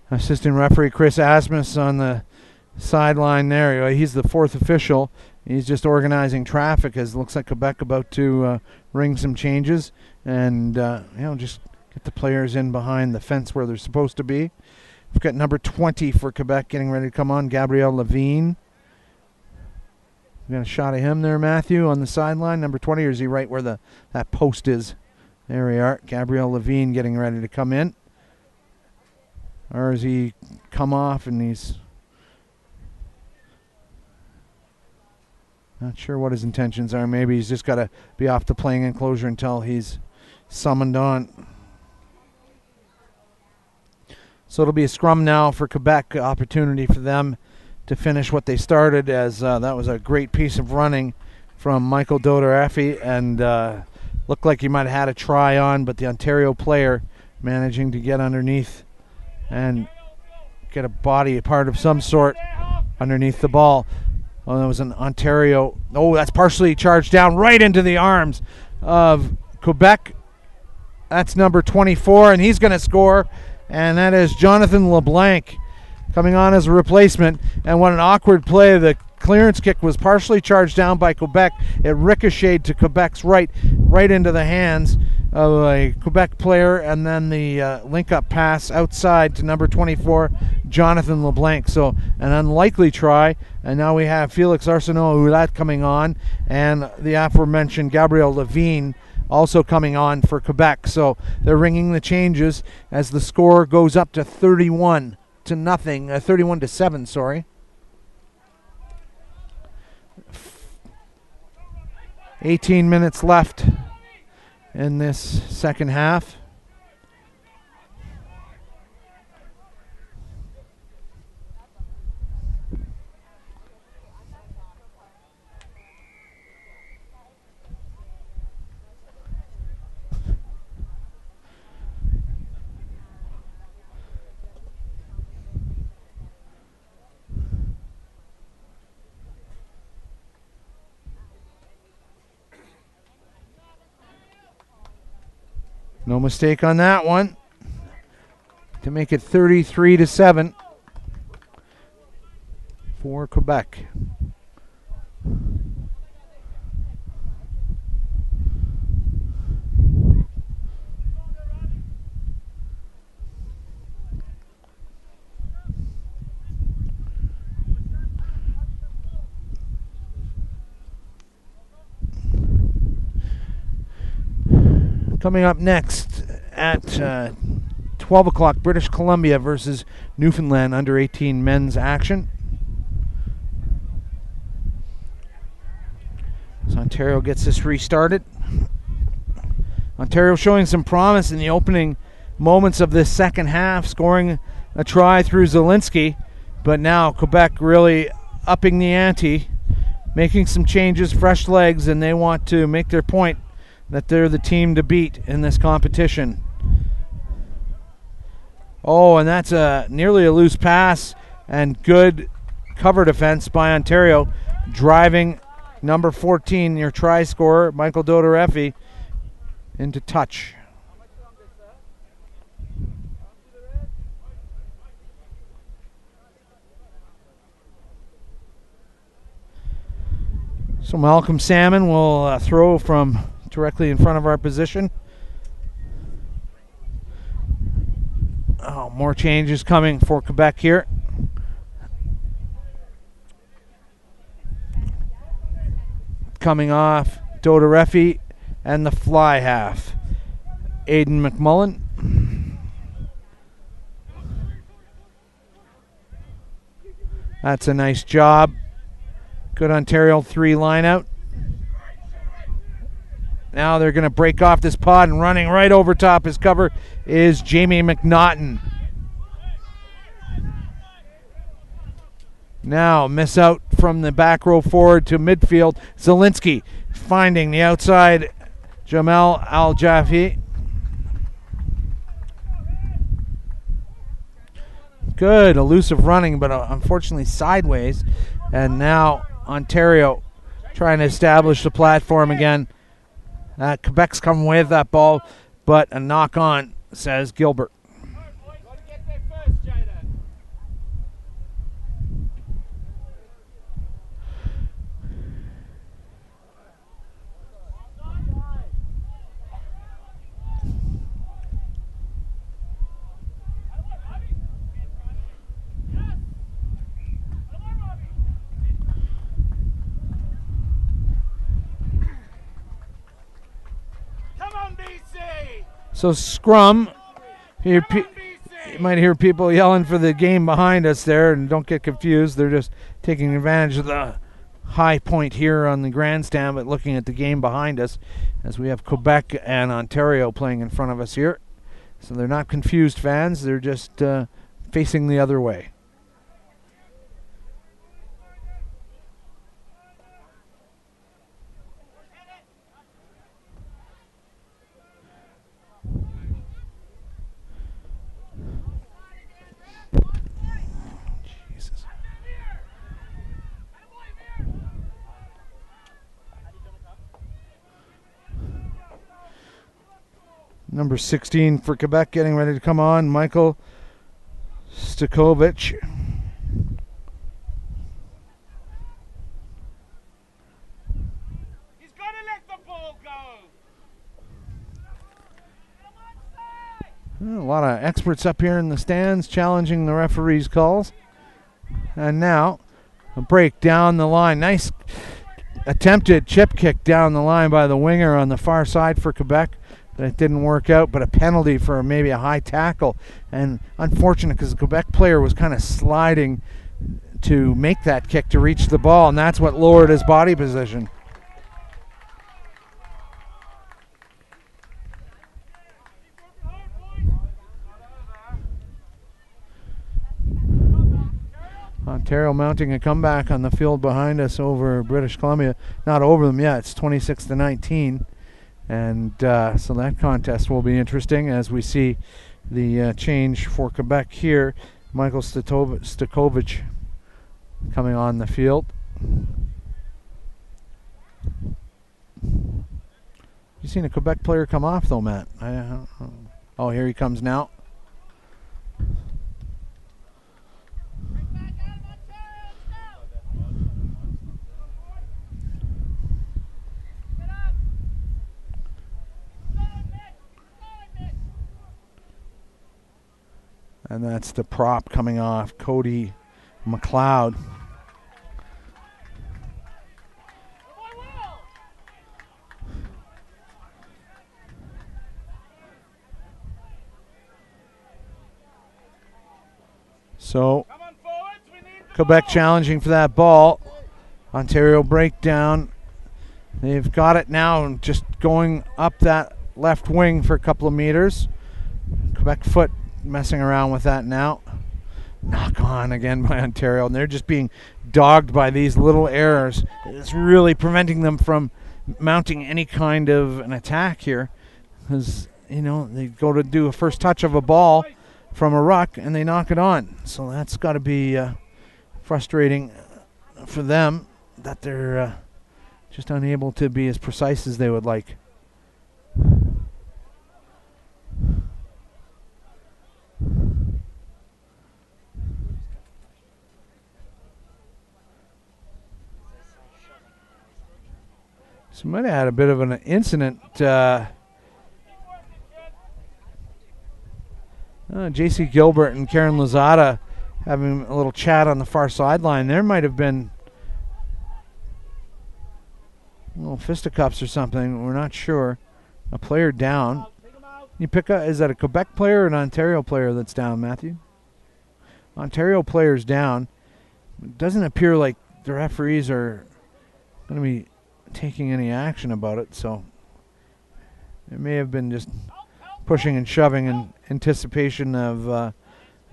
Assistant referee Chris Asmus on the sideline there. He's the fourth official. He's just organizing traffic as it looks like Quebec about to ring some changes and just get the players in behind the fence where they're supposed to be. We've got number 20 for Quebec getting ready to come on, Gabriel Levine. We got a shot of him there, Matthew, on the sideline. Number 20, or is he right where that post is? There we are. Gabriel Levine getting ready to come in. Or has he come off and he's not sure what his intentions are. Maybe he's just got to be off the playing enclosure until he's summoned on. So it'll be a scrum now for Quebec, opportunity for them to finish what they started, as that was a great piece of running from Michael Dodorefery, and looked like he might have had a try on, but the Ontario player managing to get underneath and get a body part of some sort underneath the ball. Oh, that was an Ontario. Oh, that's partially charged down right into the arms of Quebec. That's number 24, and he's going to score, and that is Jonathan LeBlanc coming on as a replacement. And what an awkward play. The clearance kick was partially charged down by Quebec. It ricocheted to Quebec's right into the hands of a Quebec player, and then the link-up pass outside to number 24, Jonathan LeBlanc. So an unlikely try, and now we have Felix Arsenault-Houellette coming on, and the aforementioned Gabriel Levine also coming on for Quebec. So they're ringing the changes as the score goes up to 31 to 7, sorry. 18 minutes left in this second half. No mistake on that one to make it 33-7 for Quebec. Coming up next at 12 o'clock, British Columbia versus Newfoundland under 18 men's action. So Ontario gets this restarted. Ontario showing some promise in the opening moments of this second half, scoring a try through Zielinski, but now Quebec really upping the ante, making some changes, fresh legs, and they want to make their point that they're the team to beat in this competition. Oh, and that's nearly a loose pass and good cover defense by Ontario, driving number 14, your try scorer, Michael Dodorefi, into touch. So Malcolm Salmon will throw from directly in front of our position. Oh, more changes coming for Quebec here. Coming off Dodorefi and the fly half, Aiden McMullen. That's a nice job. Good Ontario 3 line out. Now they're going to break off this pod, and running right over top his cover is Jamie McNaughton. Now miss out from the back row forward to midfield. Zielinski finding the outside Jamal Al-Jafi. Good elusive running, but unfortunately sideways. And now Ontario trying to establish the platform again. Quebec's come with that ball, but a knock on, says Gilbert. So scrum, you might hear people yelling for the game behind us there, and don't get confused. They're just taking advantage of the high point here on the grandstand, but looking at the game behind us as we have Quebec and Ontario playing in front of us here. So they're not confused fans. They're just facing the other way. Number 16 for Quebec getting ready to come on, Michael Stakovic. He's got to let the ball go. A lot of experts up here in the stands challenging the referee's calls. And now a break down the line. Nice attempted chip kick down the line by the winger on the far side for Quebec. That didn't work out, but a penalty for maybe a high tackle. And unfortunate because the Quebec player was kind of sliding to make that kick to reach the ball, and that's what lowered his body position. Ontario mounting a comeback on the field behind us over British Columbia. Not over them yet, it's 26-19. And so that contest will be interesting as we see the change for Quebec here. Michael Stakovic coming on the field. You seen a Quebec player come off though, Matt. Oh, here he comes now. And that's the prop coming off, Cody McLeod. So Quebec challenging for that ball. Ontario breakdown. They've got it now and just going up that left wing for a couple of meters. Quebec foot messing around with that now. Knock on again by Ontario, and they're just being dogged by these little errors. It's really preventing them from mounting any kind of an attack here, because you know they go to do a first touch of a ball from a ruck and they knock it on. So that's got to be frustrating for them that they're just unable to be as precise as they would like. So might have had a bit of an incident. J.C. Gilbert and Karen Lozada having a little chat on the far sideline. There might have been little fisticuffs or something. We're not sure. A player down. You pick up, is that a Quebec player or an Ontario player that's down, Matthew? Ontario player's down. It doesn't appear like the referees are going to be taking any action about it, so it may have been just pushing and shoving in anticipation of a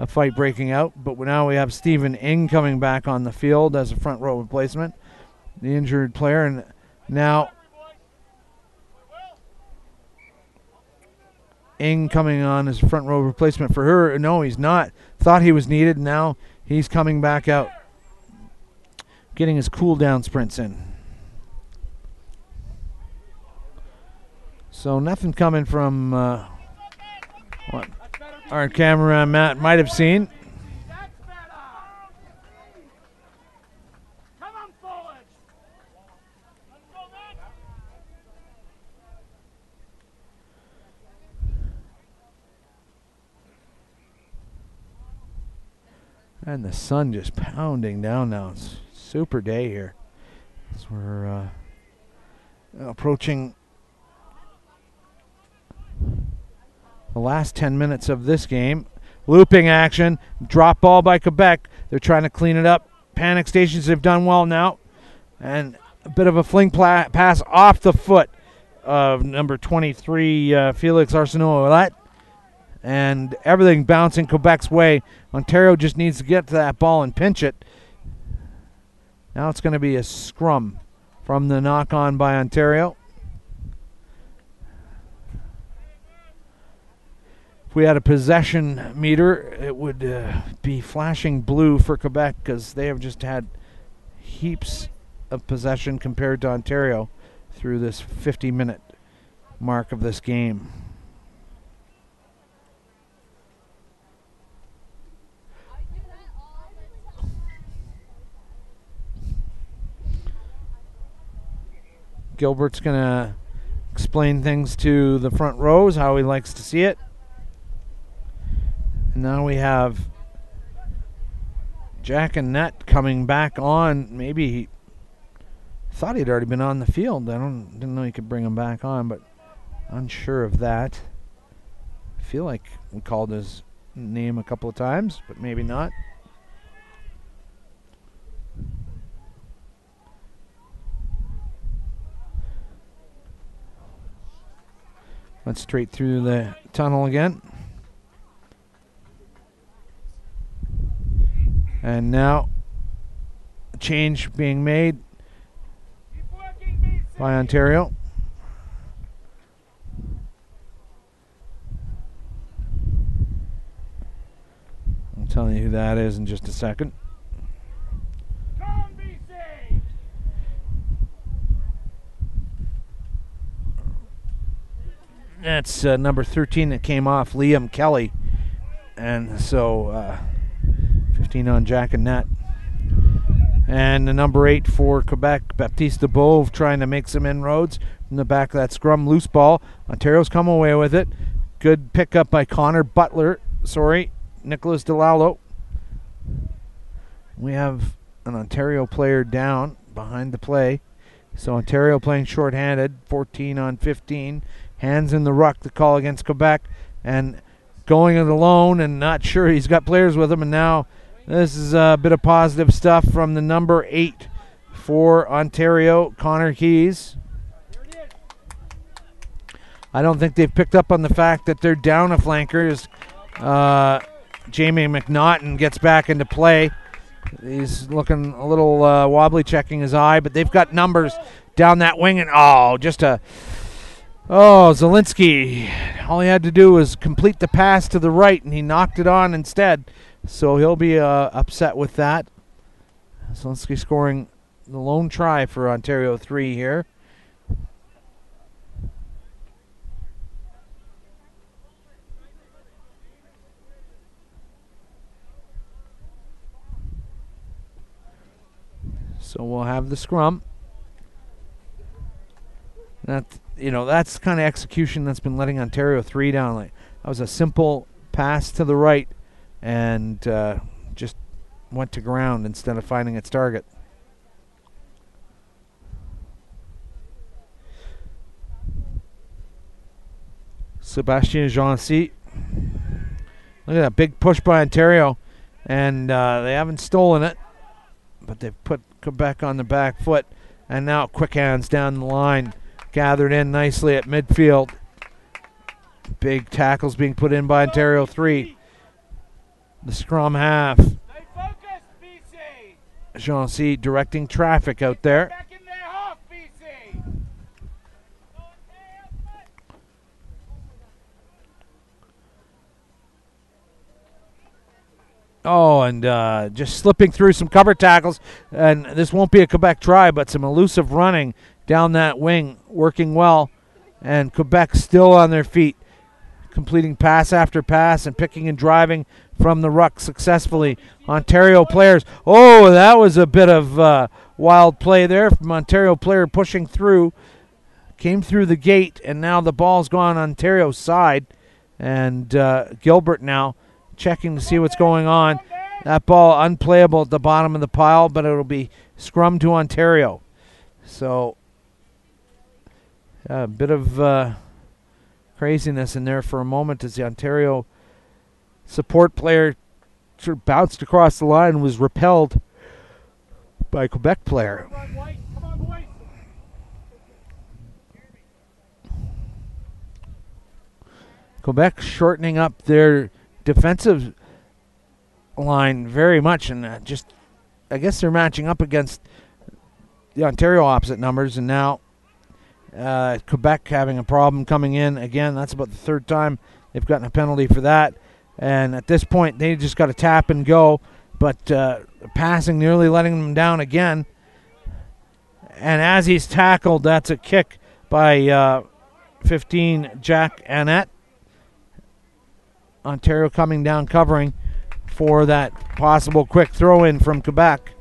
fight breaking out. But now we have Stephen Ing coming back on the field as a front row replacement, the injured player, and now Ing coming on as a front row replacement for her. No, he's not. Thought he was needed. Now he's coming back out, getting his cool down sprints in. So nothing coming from what our cameraman Matt might have seen. And the sun just pounding down now. It's a super day here. As we're approaching the last 10 minutes of this game. Looping action. Drop ball by Quebec. They're trying to clean it up. Panic stations have done well now. And a bit of a fling pass off the foot of number 23, Felix Arsenault-Ouellette. And everything bouncing Quebec's way. Ontario just needs to get to that ball and pinch it. Now it's going to be a scrum from the knock-on by Ontario. If we had a possession meter, it would be flashing blue for Quebec, because they have just had heaps of possession compared to Ontario through this 50-minute mark of this game. Gilbert's going to explain things to the front rows, how he likes to see it. And now we have Jack and Nett coming back on. Maybe he thought he'd already been on the field. I didn't know he could bring him back on, but unsure of that. I feel like we called his name a couple of times, but maybe not. Went straight through the tunnel again. And now a change being made by Ontario. I'll tell you who that is in just a second. That's number 13 that came off, Liam Kelly. And so 15 on Jack and net. And the number 8 for Quebec, Baptiste Debove, trying to make some inroads from the back of that scrum. Loose ball. Ontario's come away with it. Good pickup by Nicholas DeLalo. We have an Ontario player down behind the play. So Ontario playing shorthanded, 14 on 15. Hands in the ruck, the call against Quebec. And going it alone and not sure he's got players with him. And now this is a bit of positive stuff from the number 8 for Ontario, Connor Keys. I don't think they've picked up on the fact that they're down a flanker as Jamie McNaughton gets back into play. He's looking a little wobbly, checking his eye, but they've got numbers down that wing. And Zielinski. All he had to do was complete the pass to the right, and he knocked it on instead. So he'll be upset with that. Zielinski scoring the lone try for Ontario 3 here. So we'll have the scrum. That's the kind of execution that's been letting Ontario 3 down. That was a simple pass to the right and just went to ground instead of finding its target. Sebastien Jancy. Look at that big push by Ontario, and they haven't stolen it, but they've put Quebec on the back foot, and now quick hands down the line, gathered in nicely at midfield. Big tackles being put in by Ontario 3. The scrum half. Stay focused, BC. Jancy directing traffic out there. Back in their half, BC. Oh, and just slipping through some cover tackles. And this won't be a Quebec try, but some elusive running down that wing, working well. And Quebec still on their feet, completing pass after pass and picking and driving from the ruck successfully. Ontario players. Oh, that was a bit of wild play there from Ontario player pushing through. Came through the gate, and now the ball's gone on Ontario's side. And Gilbert now checking to see what's going on. That ball unplayable at the bottom of the pile, but it'll be scrum to Ontario. So a bit of craziness in there for a moment as the Ontario support player sort of bounced across the line and was repelled by a Quebec player. Come on, boys. Quebec shortening up their defensive line very much, and I guess they're matching up against the Ontario opposite numbers, and now Quebec having a problem coming in again. That's about the third time they've gotten a penalty for that, and at this point they just got to tap and go, but passing nearly letting them down again. And as he's tackled, that's a kick by 15 Jack Annette. Ontario coming down covering for that possible quick throw-in from Quebec.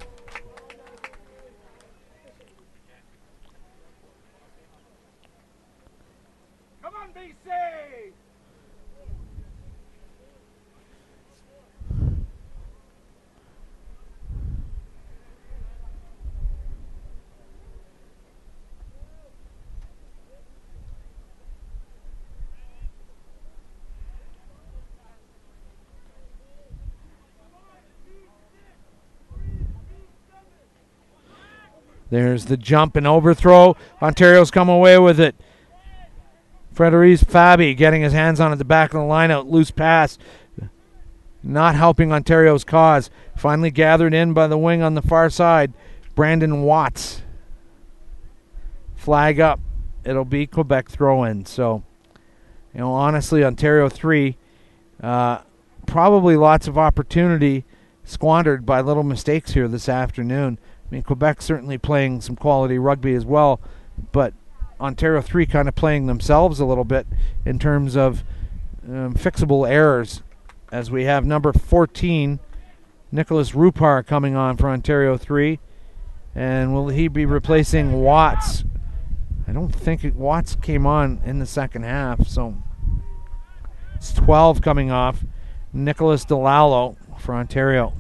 Come on, BC. There's the jump and overthrow. Ontario's come away with it. Frederic Fabi getting his hands on at the back of the line out. Loose pass. Not helping Ontario's cause. Finally gathered in by the wing on the far side. Brandon Watts. Flag up. It'll be Quebec throw-in. So, honestly, Ontario 3, probably lots of opportunity squandered by little mistakes here this afternoon. I mean, Quebec certainly playing some quality rugby as well, but Ontario 3 kind of playing themselves a little bit in terms of fixable errors, as we have number 14, Nicholas Rupar, coming on for Ontario 3. And will he be replacing Watts? I don't think Watts came on in the second half, so it's 12 coming off. Nicholas DeLallo for Ontario.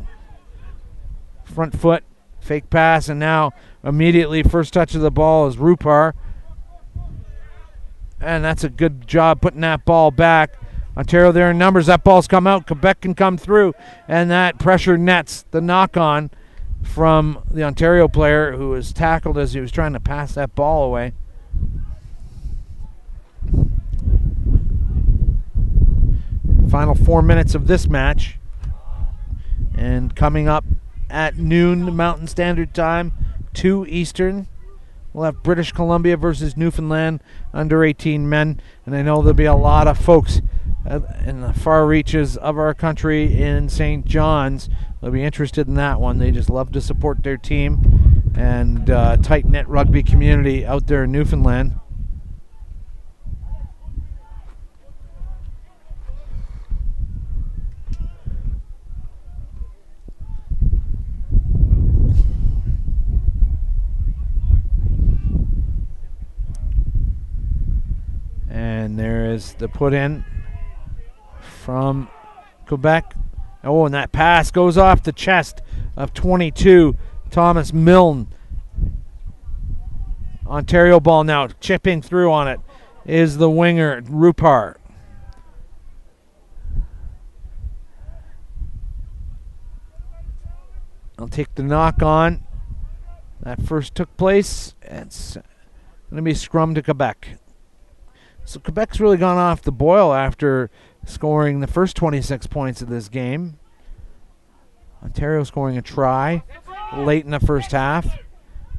Front foot, fake pass, and now immediately first touch of the ball is Rupar. And that's a good job putting that ball back. Ontario there in numbers. That ball's come out. Quebec can come through, and that pressure nets the knock-on from the Ontario player, who was tackled as he was trying to pass that ball away. Final 4 minutes of this match. And coming up at noon Mountain Standard Time, 2 Eastern, we'll have British Columbia versus Newfoundland under 18 men. And I know there'll be a lot of folks in the far reaches of our country in St. John's. They'll be interested in that one. They just love to support their team and tight-knit rugby community out there in Newfoundland. And there is the put in from Quebec. Oh, and that pass goes off the chest of 22, Thomas Milne. Ontario ball now, chipping through on it is the winger, Rupar. I'll take the knock on. That first took place. It's going to be scrum to Quebec. So Quebec's really gone off the boil after scoring the first 26 points of this game. Ontario scoring a try late in the first half,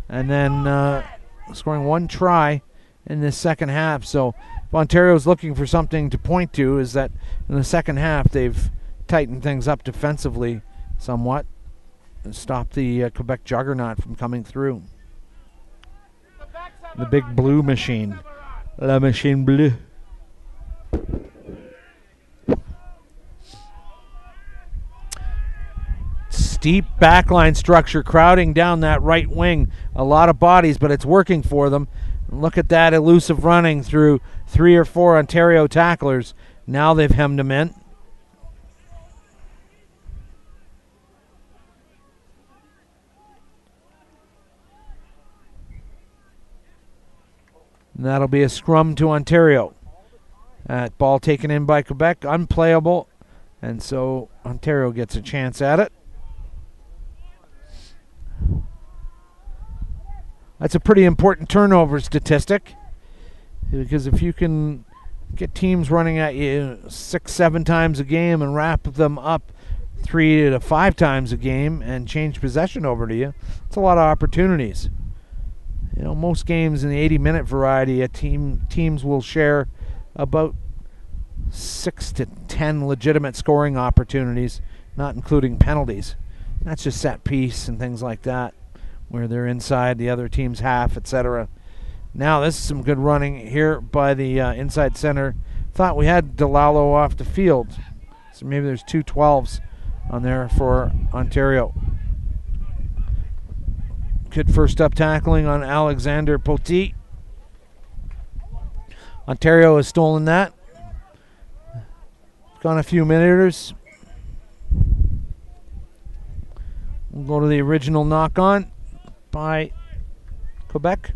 and then scoring 1 try in the second half. So if Ontario's looking for something to point to, is that in the second half they've tightened things up defensively somewhat and stopped the Quebec juggernaut from coming through. The big blue machine. La Machine Bleue. Steep backline structure crowding down that right wing. A lot of bodies, but it's working for them. Look at that elusive running through 3 or 4 Ontario tacklers. Now they've hemmed him in. And that'll be a scrum to Ontario. That ball taken in by Quebec, unplayable. And so Ontario gets a chance at it. That's a pretty important turnover statistic, because if you can get teams running at you 6-7 times a game and wrap them up 3 to 5 times a game and change possession over to you, it's a lot of opportunities. You know, most games in the 80-minute variety, teams will share about 6 to 10 legitimate scoring opportunities, not including penalties. That's just set piece and things like that, where they're inside the other team's half, etc. Now this is some good running here by the inside center. Thought we had DeLallo off the field, so maybe there's 2 12s on there for Ontario. Good first up tackling on Alexander Poteet. Ontario has stolen that. Gone a few meters. We'll go to the original knock on by Quebec.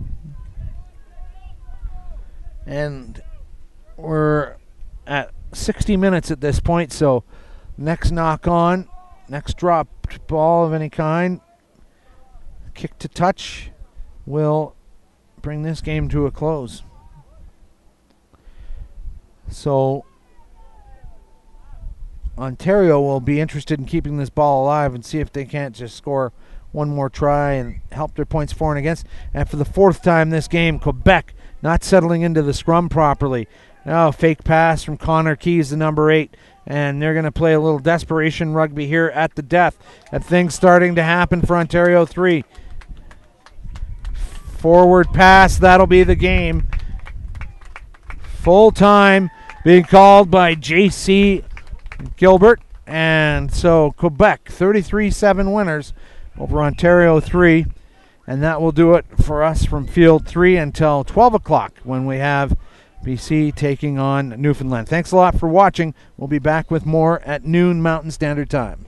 And we're at 60 minutes at this point, so next knock on, next dropped ball of any kind, kick to touch, will bring this game to a close. So Ontario will be interested in keeping this ball alive and see if they can't just score one more try and help their points for and against. And for the 4th time this game, Quebec not settling into the scrum properly. Now fake pass from Connor Keys, the number 8. And they're going to play a little desperation rugby here at the death. And things starting to happen for Ontario 3. Forward pass, that'll be the game. Full time being called by J.C. Gilbert. And so Quebec 33-7 winners over Ontario 3. And that will do it for us from Field 3 until 12 o'clock when we have BC taking on Newfoundland. Thanks a lot for watching. We'll be back with more at noon Mountain Standard Time.